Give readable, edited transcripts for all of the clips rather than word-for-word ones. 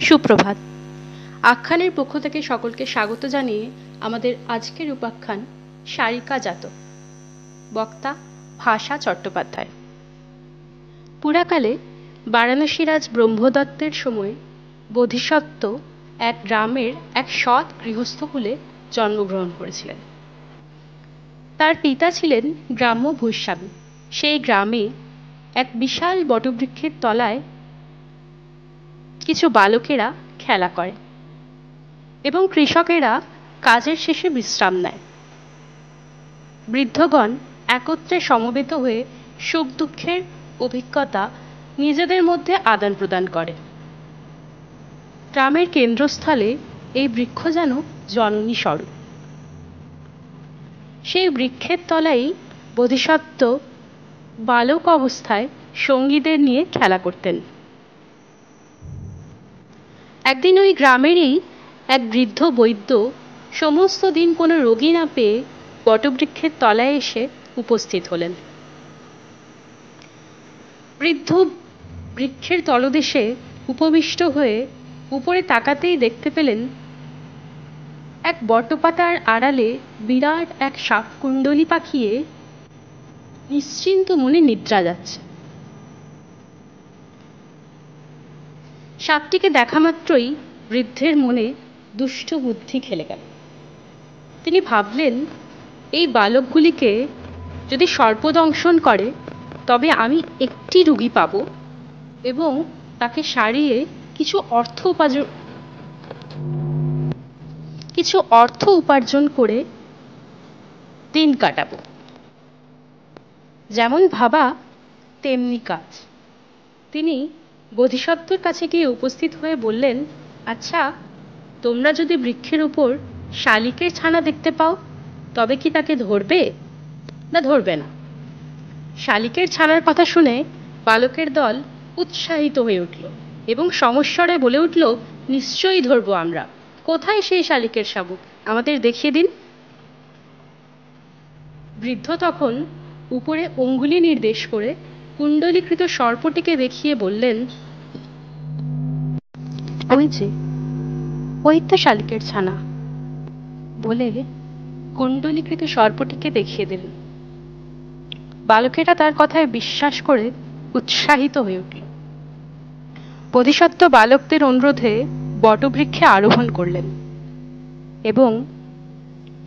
সুপ্রভাত। আখ্যানের পক্ষ থেকে সকলকে স্বাগত জানিয়ে আমাদের আজকের উপাখ্যান শারিকা জাতক। বক্তা ভাষা চট্টোপাধ্যায়। পুরাকালে বারাণসীরাজ ব্রহ্মদত্তের সময় বোধিসত্ত্ব এক গ্রামের এক সৎ গৃহস্থকুলে জন্মগ্রহণ করেছিলেন। তার পিতা ছিলেন গ্রাম্য ভূস্বামী। সেই গ্রামে এক বিশাল বটবৃক্ষের তলায় কিছু বালকেরা খেলা করে এবং কৃষকেরা কাজের শেষে বিশ্রাম নেয়। বৃদ্ধগণ একত্রে সমবেত হয়ে সুখ দুঃখের অভিজ্ঞতা নিজেদের মধ্যে আদান প্রদান করে। গ্রামের কেন্দ্রস্থলে এই বৃক্ষ যেন জননী স্বরূপ। সেই বৃক্ষের তলায় বোধিসত্ত্ব বালক অবস্থায় সঙ্গীদের নিয়ে খেলা করতেন। একদিন ওই গ্রামেরই এক বৃদ্ধ বৈদ্য সমস্ত দিন কোনো রোগী না পেয়ে বটবৃক্ষের তলায় এসে উপস্থিত হলেন। বৃদ্ধ বৃক্ষের তলদেশে উপবিষ্ট হয়ে উপরে তাকাতেই দেখতে পেলেন এক বটপাতার আড়ালে বিরাট এক সাপ কুণ্ডলী পাকিয়ে নিশ্চিন্ত মনে নিদ্রা যাচ্ছে। সাপটিকে দেখা মাত্রই বৃদ্ধের মনে দুষ্ট বুদ্ধি খেলে গেল। তিনি ভাবলেন, এই বালকগুলিকে যদি সর্পদংশন করে তবে আমি একটি রোগী পাব এবং তাকে সারিয়ে কিছু অর্থ উপার্জন করে দিন কাটাবো। যেমন ভাবা তেমনি কাজ। তিনি বোধিসত্ত্বর কাছে গিয়ে উপস্থিত হয়ে বললেন, আচ্ছা, তোমরা যদি বৃক্ষের উপর শালিকের ছানা দেখতে পাও তবে কি তাকে ধরবে না ধরবে না? শালিকের ছানার কথা শুনে বালকের দল উৎসাহিত হয়ে উঠল এবং সমস্বরে বলে উঠল, নিশ্চয়ই ধরবো আমরা। কোথায় সেই শালিকের শাবক? আমাদের দেখিয়ে দিন। বৃদ্ধ তখন উপরে অঙ্গুলি নির্দেশ করে কুণ্ডলীকৃত সর্পটিকে দেখিয়ে বললেন, ওই তো শালিকের ছানা, বলে কুণ্ডলীকৃত সর্পটিকে দেখিয়ে দিলেন। বালকেরা তার কথায় বিশ্বাস করে উৎসাহিত হয়ে উঠল। বোধিসত্ত্ব বালকদের অনুরোধে বটবৃক্ষে আরোহণ করলেন এবং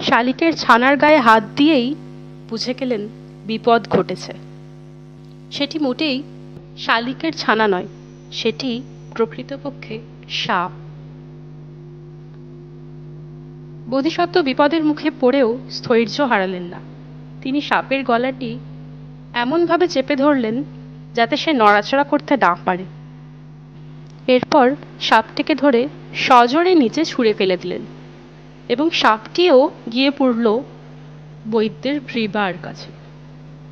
শালিকের ছানার গায়ে হাত দিয়েই বুঝে গেলেন বিপদ ঘটেছে। সেটি মোটেই শালিকের ছানা নয়, সেটি প্রকৃতপক্ষে সাপ। বোধিসত্ত্ব বিপদের মুখে পড়েও স্থৈর্য হারালেন না। তিনি সাপের গলাটি এমনভাবে চেপে ধরলেন যাতে সে নড়াচড়া করতে না পারে। এরপর সাপটিকে ধরে সজোরে নিচে ছুঁড়ে ফেলে দিলেন এবং সাপটিও গিয়ে পড়ল বৈদ্যের গ্রীবার কাছে।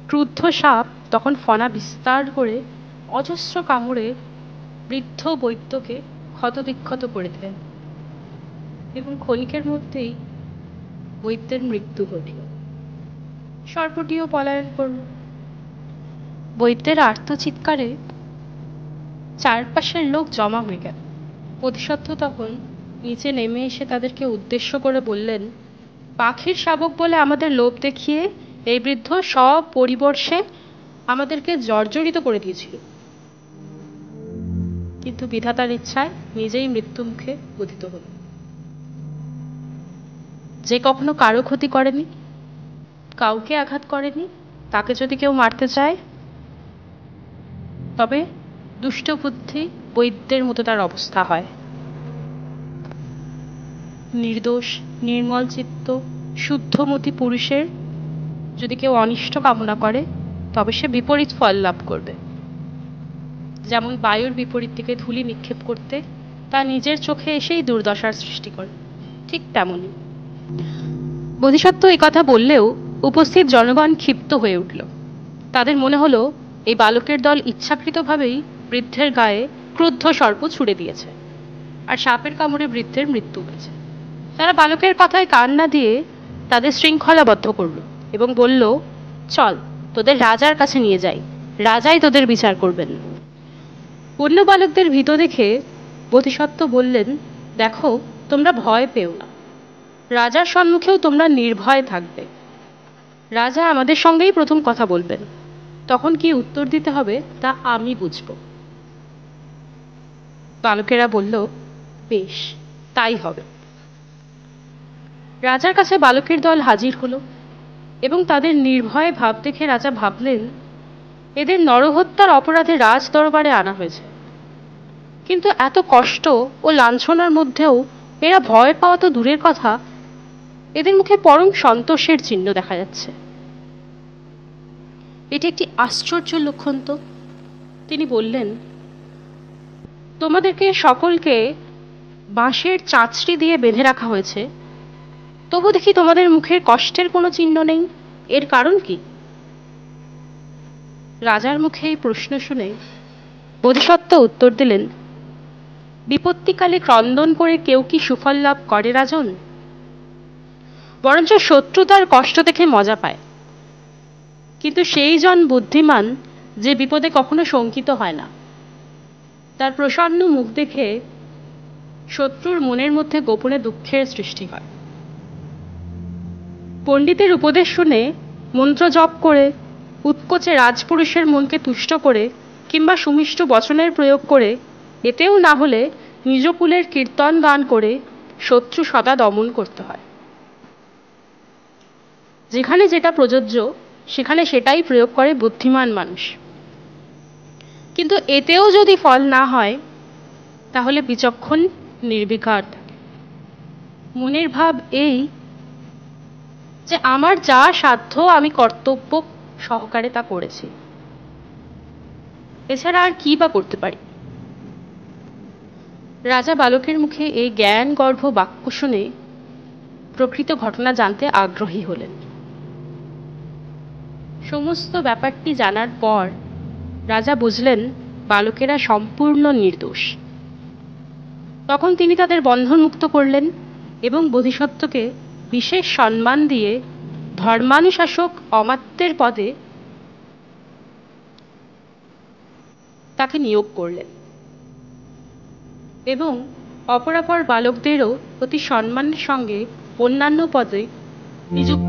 ক্রুদ্ধ সাপ তখন ফনা বিস্তার করে অজস্র কামড়ে বৃদ্ধ বৈদ্যকে ক্ষতবিক্ষত করে দিলেন এবং ক্ষণিকের মধ্যেই বৈদ্যের মৃত্যু ঘটল। সর্পটিও পলায়ন করল। বৈদ্যের আর্তচিৎকারে চারপাশের লোক জমা হয়ে গেল। বোধিসত্ত্ব তখন নিচে নেমে এসে তাদেরকে উদ্দেশ্য করে বললেন, পাখির শাবক বলে আমাদের লোভ দেখিয়ে এই বৃদ্ধ সব পরিবর্ষে আমাদেরকে জর্জরিত করে দিয়েছিল, কিন্তু বিধাতার ইচ্ছায় নিজেই মৃত্যু মুখে পতিত হল। যে কখনো কারো ক্ষতি করেনি, কাউকে আঘাত করেনি, তাকে যদি কেউ মারতে চায় তবে দুষ্ট বুদ্ধি বৈদ্যের মতো তার অবস্থা হয়। নির্দোষ নির্মল চিত্ত শুদ্ধমতি পুরুষের যদি কেউ অনিষ্ট কামনা করে তবে সে বিপরীত ফল লাভ করবে। যেমন বায়ুর বিপরীত দিকে ধূলি নিক্ষেপ করতে তা নিজের চোখে এসেই দুর্দশার সৃষ্টি করে, ঠিক তেমনই। বোধিসত্ত্ব এই কথা বললেও উপস্থিত জনগণ ক্ষিপ্ত হয়ে উঠল। তাদের মনে হলো এই বালকের দল ইচ্ছাকৃতভাবেই বৃদ্ধের গায়ে ক্রুদ্ধ সর্প ছুড়ে দিয়েছে আর সাপের কামড়ে বৃদ্ধের মৃত্যু হয়েছে। তারা বালকের কথায় কান না দিয়ে তাদের শৃঙ্খলাবদ্ধ করল এবং বলল, চল তোদের রাজার কাছে নিয়ে যাই, রাজাই তোদের বিচার করবেন। অন্য বালকদের ভীত দেখে বোধিসত্ত্ব বললেন, দেখো, তোমরা ভয় পেও না, রাজার সম্মুখেও তোমরা নির্ভয় থাকবে। রাজা আমাদের সঙ্গেই প্রথম কথা বলবেন, তখন কি উত্তর দিতে হবে তা আমি বুঝব। বালকেরা বলল, বেশ, তাই হবে। রাজার কাছে বালকের দল হাজির হলো এবং তাদের নির্ভয় ভাব দেখে রাজা ভাবলেন, এদের নরহত্যার অপরাধে রাজ দরবারে আনা হয়েছে, কিন্তু এত কষ্ট ও লাঞ্ছনার মধ্যেও এরা ভয় পাওয়া তো দূরের কথা, এদের মুখে পরম সন্তোষের চিহ্ন দেখা যাচ্ছে। এটি একটি আশ্চর্য লক্ষণ তো। তিনি বললেন, তোমাদেরকে সকলকে বাঁশের চাঁচড়ি দিয়ে বেঁধে রাখা হয়েছে, তবু দেখি তোমাদের মুখের কষ্টের কোনো চিহ্ন নেই, এর কারণ কি? রাজার মুখে এই প্রশ্ন শুনে বোধিসত্ত্ব উত্তর দিলেন, বিপত্তিকালে ক্রন্দন করে কেউ কি সুফল লাভ করে রাজন? বরঞ্চ শত্রু তার কষ্ট দেখে মজা পায়। কিন্তু সেই জন বুদ্ধিমান যে বিপদে কখনো শঙ্কিত হয় না। তার প্রসন্ন মুখ দেখে শত্রুর মনের মধ্যে গোপনে দুঃখের সৃষ্টি হয়। পণ্ডিতের উপদেশ শুনে মন্ত্র জপ করে, উৎকোচে রাজপুরুষের মনকে তুষ্ট করে কিংবা সুমিষ্ট বচনের প্রয়োগ করে, এতেও না হলে নিজ কুলের কীর্তন গান করে শত্রু সদা দমন করতে হয়। যেখানে যেটা প্রযোজ্য সেখানে সেটাই প্রয়োগ করে বুদ্ধিমান মানুষ। কিন্তু এতেও যদি ফল না হয়, তাহলে বিচক্ষণ নির্বিকার থাকে। মনের ভাব এই যে আমার যা সাধ্য আমি কর্তব্য সহকারে তা করেছি, এছাড়া আর কি বা করতে পারি। রাজা বালকের মুখে এই জ্ঞান গর্ভ বাক্য শুনে প্রকৃত ঘটনা জানতে আগ্রহী হলেন। সমস্ত ব্যাপারটি জানার পর রাজা বুঝলেন বালকেরা সম্পূর্ণ নির্দোষ। তখন তিনি তাদের বন্ধনমুক্ত করলেন এবং বোধিসত্ত্বকে বিশেষ সম্মান দিয়ে ধর্মানুশাসক অমাত্যের পদে তাকে নিয়োগ করলেন এবং অপরাপর বালকদেরও অতি সম্মানের সঙ্গে অন্যান্য পদে নিযুক্ত